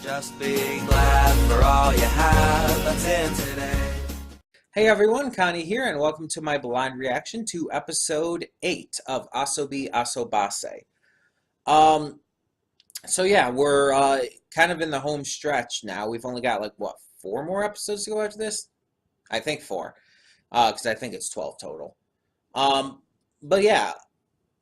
Just be glad for all you have that's in today. Hey everyone, Connie here, and welcome to my blind reaction to episode 8 of Asobi Asobase. So yeah, we're kind of in the home stretch now. We've only got like, what, 4 more episodes to go after this? I think 4, because I think it's 12 total. But yeah,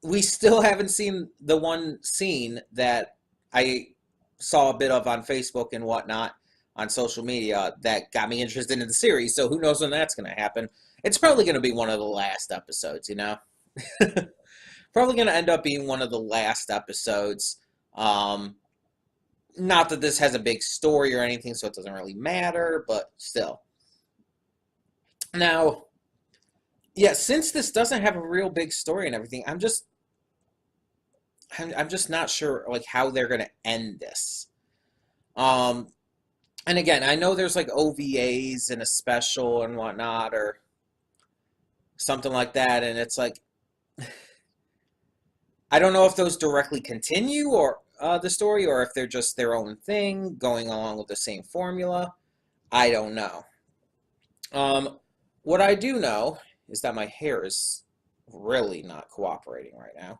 we still haven't seen the one scene that I saw a bit of on Facebook and whatnot on social media that got me interested in the series. So who knows when that's going to happen? It's probably going to be one of the last episodes, you know? Probably going to end up being one of the last episodes. Not that this has a big story or anything, so it doesn't really matter, but still. Now, yeah, since this doesn't have a real big story and everything, I'm just not sure like how they're gonna end this. And again, I know there's like OVAs and a special and whatnot or something like that, and it's like I don't know if those directly continue or the story, or if they're just their own thing going along with the same formula. I don't know. What I do know is that my hair is really not cooperating right now.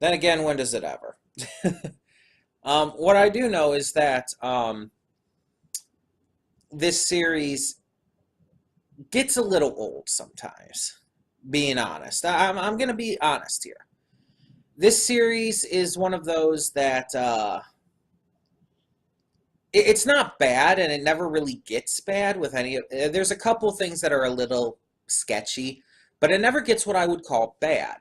Then again, when does it ever? What I do know is that this series gets a little old sometimes, being honest. I'm going to be honest here. This series is one of those that it's not bad, and it never really gets bad with any of... There's a couple things that are a little sketchy, but it never gets what I would call bad.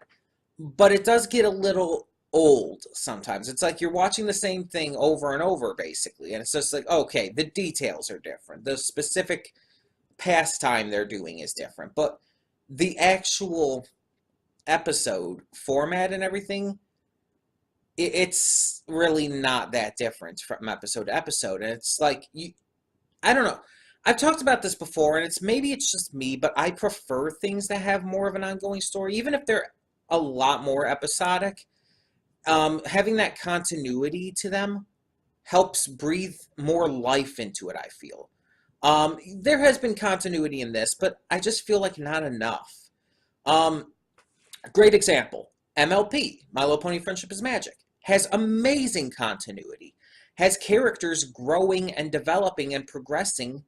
But it does get a little old sometimes. It's like you're watching the same thing over and over, basically. And it's just like, okay, the details are different. The specific pastime they're doing is different. But the actual episode format and everything, it's really not that different from episode to episode. And it's like, I don't know. I've talked about this before, and maybe it's just me, but I prefer things that have more of an ongoing story, even if they're a lot more episodic. Having that continuity to them helps breathe more life into it, I feel. There has been continuity in this, but I just feel like not enough. Great example, MLP, My Little Pony Friendship is Magic, has amazing continuity, has characters growing and developing and progressing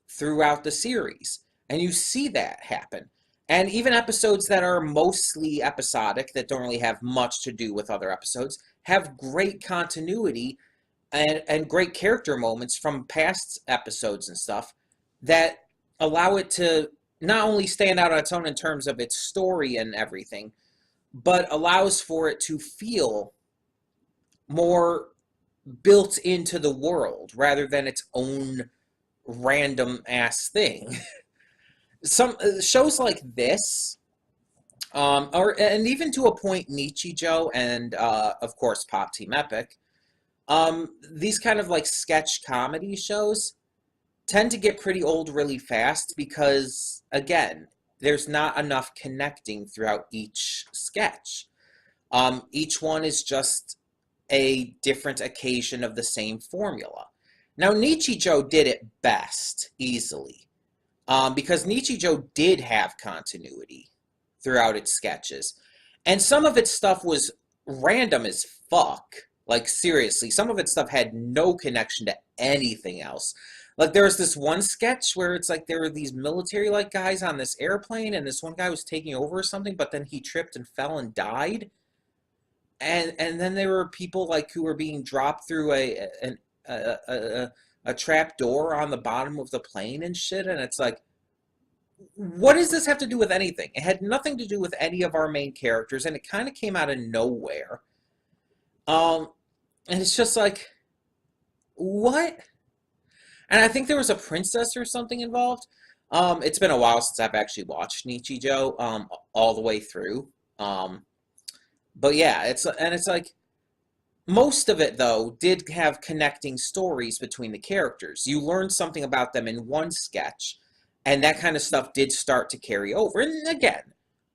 throughout the series, and you see that happen. And even episodes that are mostly episodic, that don't really have much to do with other episodes, have great continuity and great character moments from past episodes and stuff that allow it to not only stand out on its own in terms of its story and everything, but allows for it to feel more built into the world rather than its own random ass thing. Some shows like this, and even to a point, Nichijou and of course Pop Team Epic, these kind of like sketch comedy shows tend to get pretty old really fast because, again, there's not enough connecting throughout each sketch. Each one is just a different occasion of the same formula. Now, Nichijou did it best, easily. Because Nichijou did have continuity throughout its sketches. And some of its stuff was random as fuck. Like, seriously, some of its stuff had no connection to anything else. Like, there was this one sketch where it's like there were these military-like guys on this airplane, and this one guy was taking over or something, but then he tripped and fell and died. And then there were people, like, who were being dropped through a trap door on the bottom of the plane and shit, and it's like, what does this have to do with anything? It had nothing to do with any of our main characters, and it kind of came out of nowhere. And it's just like, what? And I think there was a princess or something involved. It's been a while since I've actually watched Nichijou all the way through. But yeah, it's like, most of it, though, did have connecting stories between the characters. You learned something about them in one sketch, and that kind of stuff did start to carry over. And again,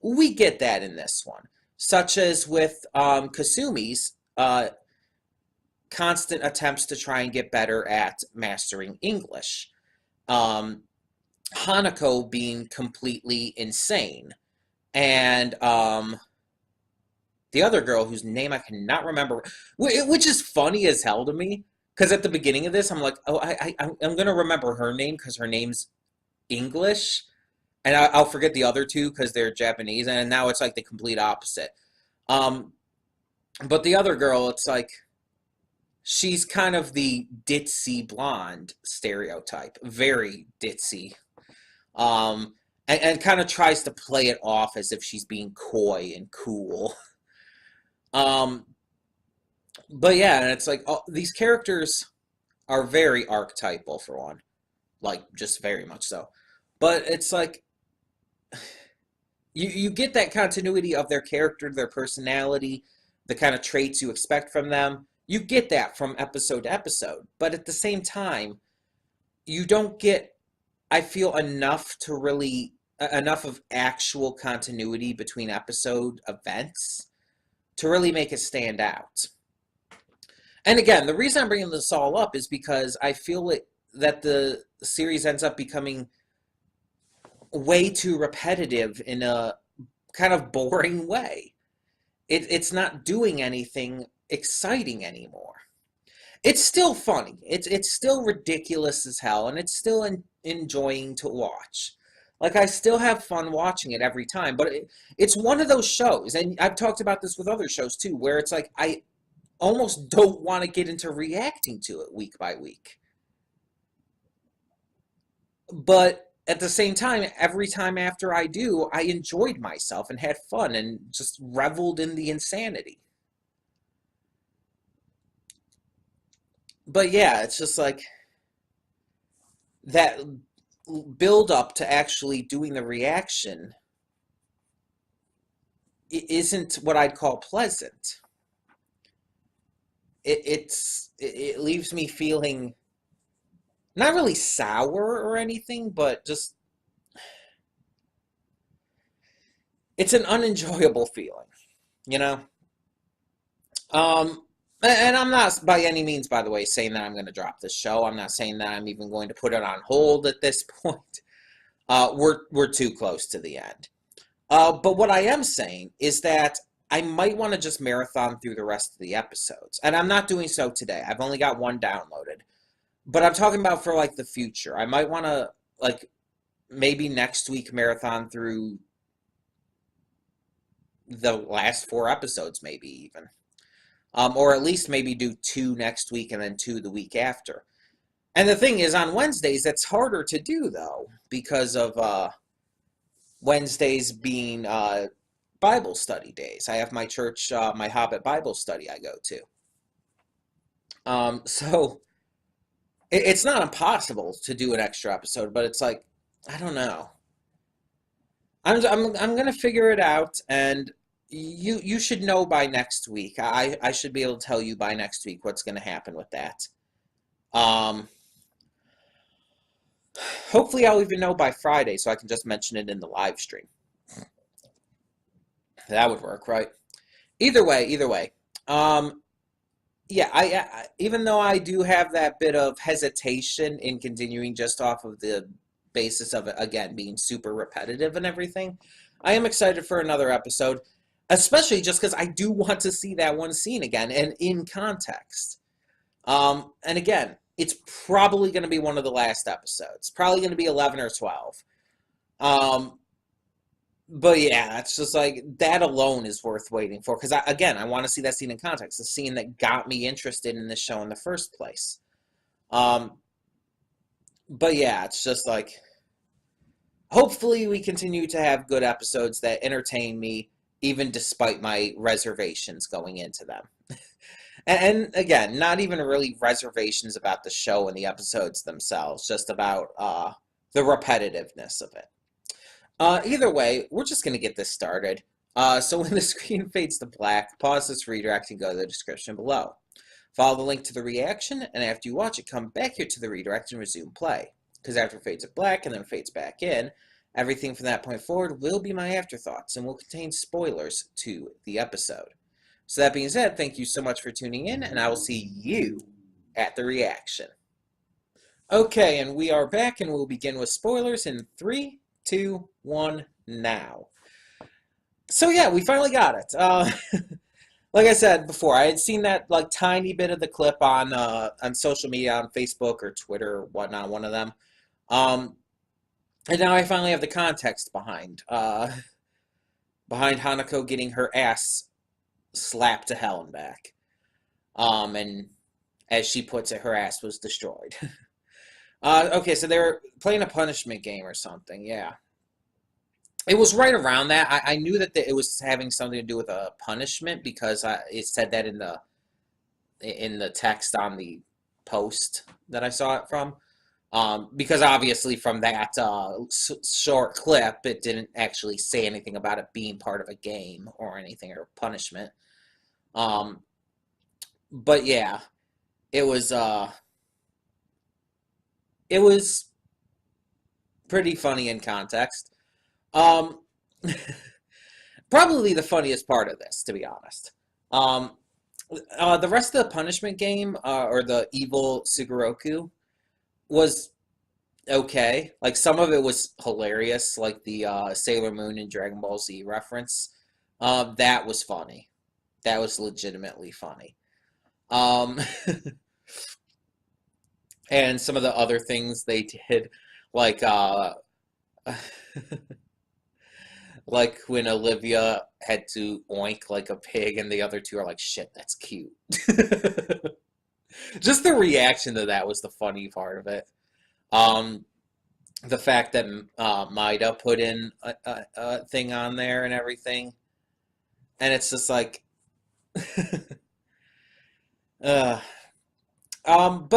we get that in this one. Such as with Kasumi's constant attempts to try and get better at mastering English. Hanako being completely insane. And the other girl whose name I cannot remember, which is funny as hell to me, because at the beginning of this, I'm like, oh, I'm going to remember her name because her name's English, and I'll forget the other two because they're Japanese, and now it's like the complete opposite. But the other girl, it's like, she's kind of the ditzy blonde stereotype, very ditzy, and kind of tries to play it off as if she's being coy and cool. But yeah, and it's like, oh, these characters are very archetypal for one, like just very much so. But it's like you get that continuity of their character, their personality, the kind of traits you expect from them. You get that from episode to episode, but at the same time, you don't get, I feel, enough of actual continuity between episode events to really make it stand out. And again, the reason I'm bringing this all up is because I feel that the series ends up becoming way too repetitive in a kind of boring way. It's not doing anything exciting anymore. It's still funny. It's still ridiculous as hell, and it's still enjoying to watch. Like, I still have fun watching it every time, but it's one of those shows, and I've talked about this with other shows too, where it's like I almost don't want to get into reacting to it week by week. But at the same time, every time after I do, I enjoyed myself and had fun and just reveled in the insanity. But yeah, it's just like that build up to actually doing the reaction isn't what I'd call pleasant. It leaves me feeling not really sour or anything, but just it's an unenjoyable feeling, you know? And I'm not by any means, by the way, saying that I'm going to drop this show. I'm not saying that I'm even going to put it on hold at this point. We're too close to the end. But what I am saying is that I might want to just marathon through the rest of the episodes. And I'm not doing so today. I've only got one downloaded. But I'm talking about for, like, the future. I might want to, like, maybe next week marathon through the last 4 episodes, maybe even. Or at least maybe do 2 next week and then 2 the week after. And the thing is, on Wednesdays, that's harder to do, though, because of Wednesdays being Bible study days. I have my church, my Hobbit Bible study I go to. So it's not impossible to do an extra episode, but it's like, I don't know. I'm going to figure it out, and you should know by next week. I should be able to tell you by next week what's going to happen with that. Hopefully I'll even know by Friday so I can just mention it in the live stream. That would work, right? Either way. Yeah, I even though I do have that bit of hesitation in continuing just off of the basis of it, again, being super repetitive and everything, I am excited for another episode, especially just because I do want to see that one scene again and in context. And again, it's probably going to be one of the last episodes. Probably going to be 11 or 12. But yeah, it's just like, that alone is worth waiting for. Because, I want to see that scene in context. The scene that got me interested in this show in the first place. But yeah, it's just like, hopefully we continue to have good episodes that entertain me, even despite my reservations going into them. And again, not even really reservations about the show and the episodes themselves, just about the repetitiveness of it. Either way, we're just going to get this started. So when the screen fades to black, pause this redirect and go to the description below. Follow the link to the reaction, and after you watch it, come back here to the redirect and resume play. Because after it fades to black and then fades back in, everything from that point forward will be my afterthoughts and will contain spoilers to the episode. So that being said, thank you so much for tuning in, and I will see you at the reaction. Okay, and we are back, and we'll begin with spoilers in 3, 2, 1, now. So yeah, we finally got it. Like I said before, I had seen that like tiny bit of the clip on social media, on Facebook or Twitter or whatnot, one of them. And now I finally have the context behind Hanako getting her ass slapped to hell and back. And as she puts it, her ass was destroyed. Okay, so they were playing a punishment game or something, yeah. It was right around that. I knew that it was having something to do with a punishment because it said that in the text on the post that I saw it from. Because obviously from that short clip, it didn't actually say anything about it being part of a game or anything or punishment. But yeah, it was pretty funny in context. Probably the funniest part of this, to be honest. The rest of the punishment game, or the evil Sugoroku, was okay. Like, some of it was hilarious, like the Sailor Moon and Dragon Ball Z reference. That was funny. That was legitimately funny. And some of the other things they did, like like when Olivia had to oink like a pig and the other two are like, shit, that's cute. Just the reaction to that was the funny part of it. The fact that Maida put in a thing on there and everything. And it's just like... but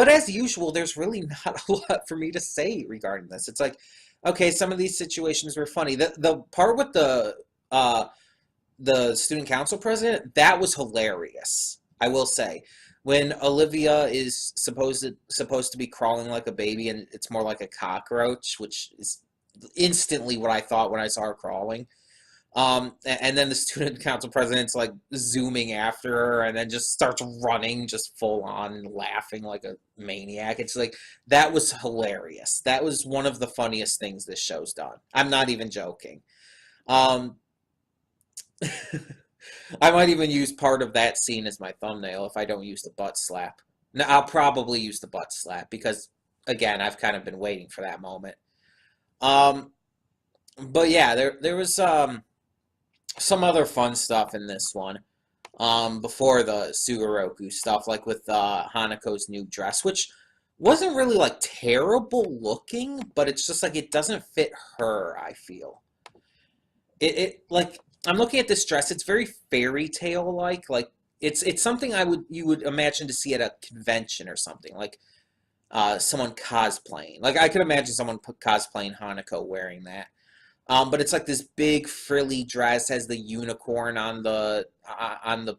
as usual, there's really not a lot for me to say regarding this. It's like, okay, some of these situations were funny. The part with the student council president, that was hilarious, I will say. When Olivia is supposed to be crawling like a baby and it's more like a cockroach, which is instantly what I thought when I saw her crawling. And then the student council president's like zooming after her and then just starts running just full on and laughing like a maniac. It's like, that was hilarious. That was one of the funniest things this show's done. I'm not even joking. I might even use part of that scene as my thumbnail if I don't use the butt slap. Now, I'll probably use the butt slap because, again, I've kind of been waiting for that moment. But yeah, there was some other fun stuff in this one before the Sugoroku stuff, like with Hanako's new dress, which wasn't really like terrible looking, but it's just like it doesn't fit her, I feel. It like, I'm looking at this dress, it's very fairy tale like it's something you would imagine to see at a convention or something, like someone cosplaying. Like, I could imagine someone cosplaying Hanako wearing that. But it's like this big frilly dress, has the unicorn on the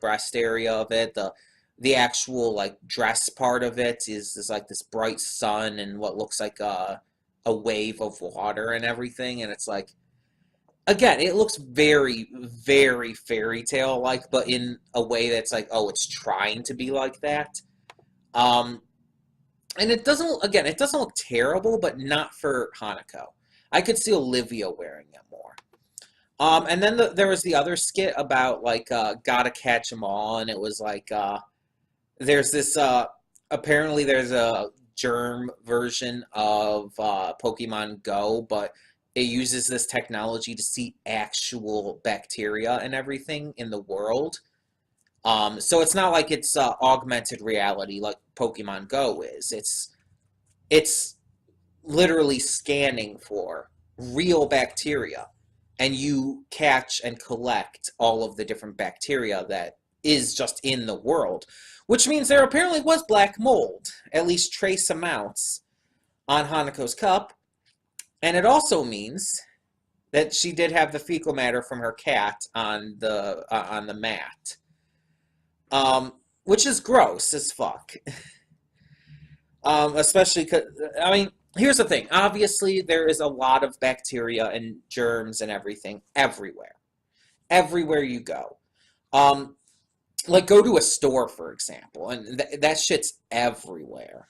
breast area of it. The actual like dress part of it is like this bright sun and what looks like a wave of water and everything. And it's like, again, it looks very, very fairy tale like, but in a way that's like, oh, it's trying to be like that. And it doesn't look terrible, but not for Hanako. I could see Olivia wearing it more. And then there was the other skit about, like, gotta catch 'em all, and it was like, there's this, apparently there's a germ version of Pokemon Go, but it uses this technology to see actual bacteria and everything in the world. So it's not like it's augmented reality like Pokemon Go is. It's literally scanning for real bacteria, and you catch and collect all of the different bacteria that is just in the world, which means there apparently was black mold, at least trace amounts, on Hanako's cup, and it also means that she did have the fecal matter from her cat on the mat, which is gross as fuck. Especially because, I mean, here's the thing. Obviously, there is a lot of bacteria and germs and everything everywhere. Everywhere you go. like go to a store, for example, and that shit's everywhere.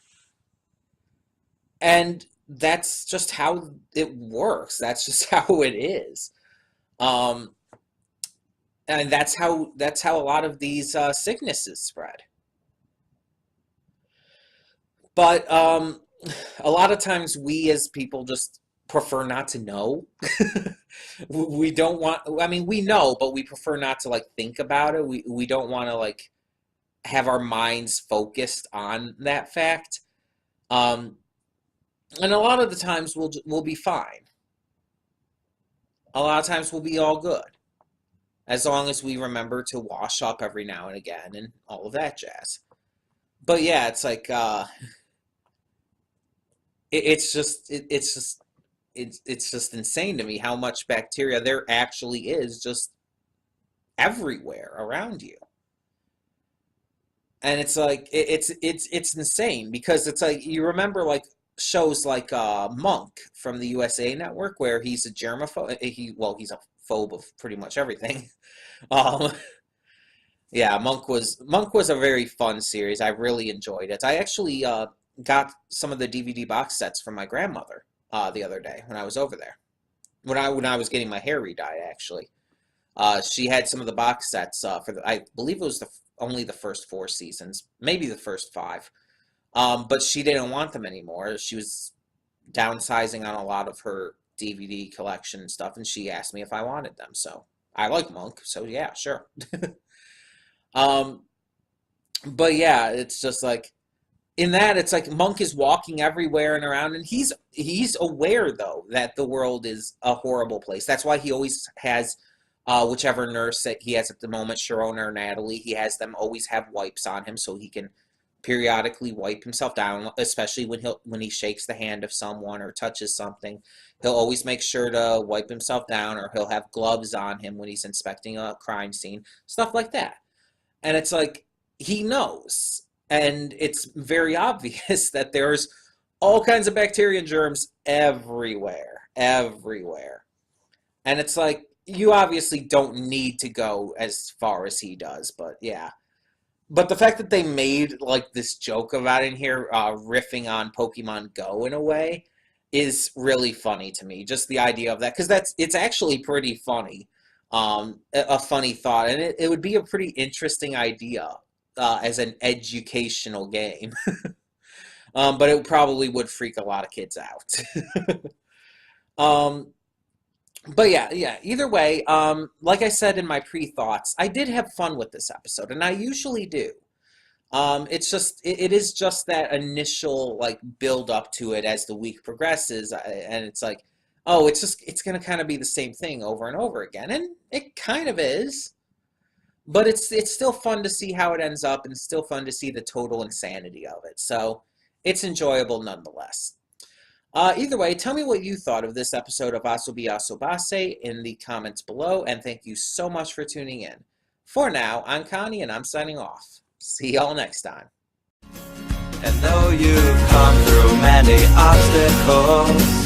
And that's just how it works. That's just how it is. Um, and that's how a lot of these sicknesses spread. But a lot of times we as people just prefer not to know. We don't want, I mean, we know, but we prefer not to like think about it. We don't want to like have our minds focused on that fact. Um, and a lot of the times we'll be fine. A lot of times we'll be all good as long as we remember to wash up every now and again and all of that jazz. But yeah, it's like it's just insane to me how much bacteria there actually is just everywhere around you. And it's like it's insane because it's like you remember like shows like Monk from the USA Network where he's a germaphobe. He's a phobe of pretty much everything. Um, yeah, Monk was a very fun series. I really enjoyed it. I actually got some of the DVD box sets from my grandmother the other day when I was over there. When I was getting my hair redyed, actually, she had some of the box sets I believe it was only the first 4 seasons, maybe the first 5. But she didn't want them anymore. She was downsizing on a lot of her DVD collection and stuff, and she asked me if I wanted them. So I like Monk, so yeah, sure. Um, but yeah, it's just like in that it's like Monk is walking everywhere and around, and he's aware though that the world is a horrible place. That's why he always has whichever nurse that he has at the moment, Sharon or Natalie, he has them always have wipes on him so he can periodically wipe himself down, especially when he shakes the hand of someone or touches something. He'll always make sure to wipe himself down, or he'll have gloves on him when he's inspecting a crime scene, stuff like that. And it's like he knows, and it's very obvious that there's all kinds of bacteria and germs everywhere, everywhere. And it's like you obviously don't need to go as far as he does, but yeah. But the fact that they made like this joke about it in here, riffing on Pokemon Go in a way, is really funny to me. Just the idea of that, because it's actually pretty funny, a funny thought, and it would be a pretty interesting idea as an educational game. But it probably would freak a lot of kids out. um, but yeah. Either way, like I said in my pre-thoughts, I did have fun with this episode, and I usually do. It is just that initial like build up to it as the week progresses, and it's like, oh, it's gonna kind of be the same thing over and over again, and it kind of is. But it's still fun to see how it ends up, and it's still fun to see the total insanity of it. So it's enjoyable nonetheless. Either way, tell me what you thought of this episode of Asobi Asobase in the comments below, and thank you so much for tuning in. For now, I'm Connie, and I'm signing off. See y'all next time. And though you've come through many obstacles,